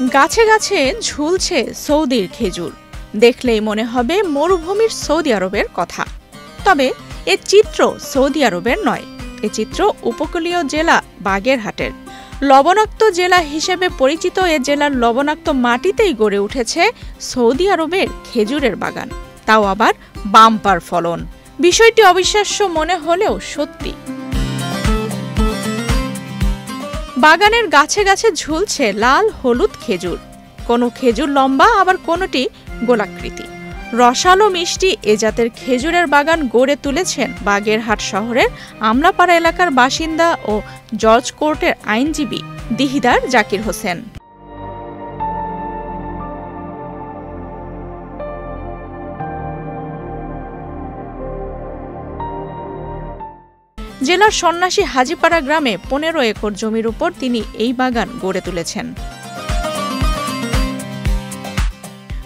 গাছে গাছে ঝুলছে সৌদির খেজুর, দেখলেই মনে হবে মরুভূমির সৌদি আরবের কথা। তবে এ চিত্র সৌদি আরবের নয়, এ চিত্র উপকূলীয় জেলা বাগেরহাটের। লবণাক্ত জেলা হিসেবে পরিচিত এ জেলার লবণাক্ত মাটিতেই গড়ে উঠেছে সৌদি আরবের খেজুরের বাগান, তাও আবার বাম্পার ফলন। বিষয়টি অবিশ্বাস্য মনে হলেও সত্যি। বাগানের গাছে গাছে ঝুলছে লাল হলুদ খেজুর, কোনো খেজুর লম্বা, আবার কোনোটি গোলাকৃতি। রসালো মিষ্টি এ জাতের খেজুরের বাগান গড়ে তুলেছেন বাগেরহাট শহরের আমলাপাড়া এলাকার বাসিন্দা ও জর্জ কোর্টের আইনজীবী দিহিদার জাকির হোসেন। জেলার সন্ন্যাসী হাজিপাড়া গ্রামে 15 একর জমির উপর তিনি এই বাগান গড়ে তুলেছেন।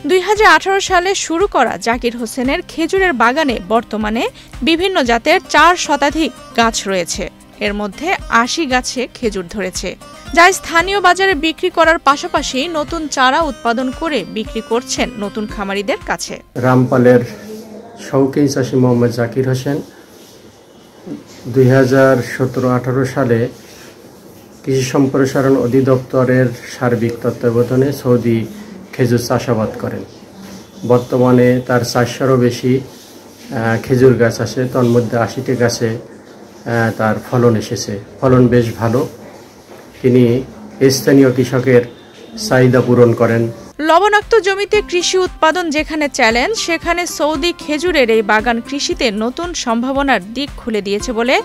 2018 সালে শুরু করা জাকির হোসেনের খেজুরের বাগানে বর্তমানে বিভিন্ন জাতের 4 শতাধিক গাছ রয়েছে। এর মধ্যে 80 গাছে খেজুর ধরেছে, যা স্থানীয় বাজারে বিক্রি করার পাশাপাশি নতুন চারা উৎপাদন করে বিক্রি করছেন নতুন খামারিদের কাছে। রামপালের শৌখিন চাষি মোহাম্মদ জাকির হোসেন 2017-18 সালে কৃষি সম্প্রসারণ অধিদপ্তরের সার্বিক তত্ত্বাবধানে সৌদি খেজুর চাষাবাদ করেন। বর্তমানে তার 400-এরও বেশি খেজুর গাছ আছে, তন্মধ্যে 80টি গাছে তার ফলন এসেছে। ফলন বেশ ভালো। তিনি স্থানীয় কৃষকের চাহিদা পূরণ করেন। লবণাক্ত জমিতে কৃষি উৎপাদন যেখানে চ্যালেঞ্জ, সেখানে সৌদি খেজুরের এই বাগান কৃষিতে নতুন সম্ভাবনার দিক খুলে দিয়েছে বলে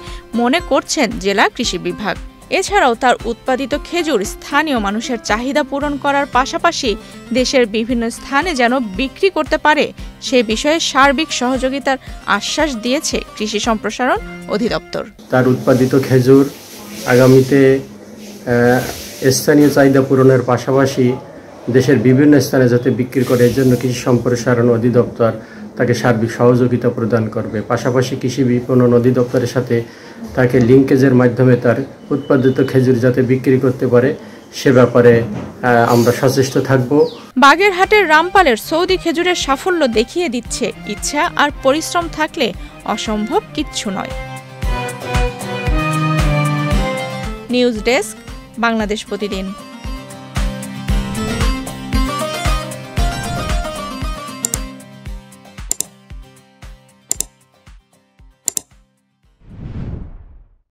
মনে করছেন জেলা কৃষি বিভাগ। এছাড়াও তার উৎপাদিত খেজুর স্থানীয় মানুষের চাহিদা পূরণ করার পাশাপাশি দেশের বিভিন্ন স্থানে যেন বিক্রি করতে পারে সে বিষয়ে সার্বিক সহযোগিতার আশ্বাস দিয়েছে কৃষি সম্প্রসারণ অধিদপ্তর। তার উৎপাদিত খেজুর আগামীতে স্থানীয় চাহিদা পূরণের পাশাপাশি দেশের বিভিন্ন স্থানে যাতে বিক্রি করে, এর জন্য কৃষি সম্প্রসারণ অধিদপ্তর তাকে সার্বিক সহযোগিতা প্রদান করবে। পাশাপাশি কৃষি বিপণন অধিদপ্তরের সাথে তাকে লিঙ্কেজের মাধ্যমে তার উৎপাদিত খেজুর যাতে বিক্রি করতে পারে সে ব্যাপারে আমরা সচেষ্ট থাকব। বাগেরহাটের রামপালের সৌদি খেজুরের সাফল্য দেখিয়ে দিচ্ছে ইচ্ছা আর পরিশ্রম থাকলে অসম্ভব কিচ্ছু নয়। নিউজ ডেস্ক, বাংলাদেশ প্রতিদিন।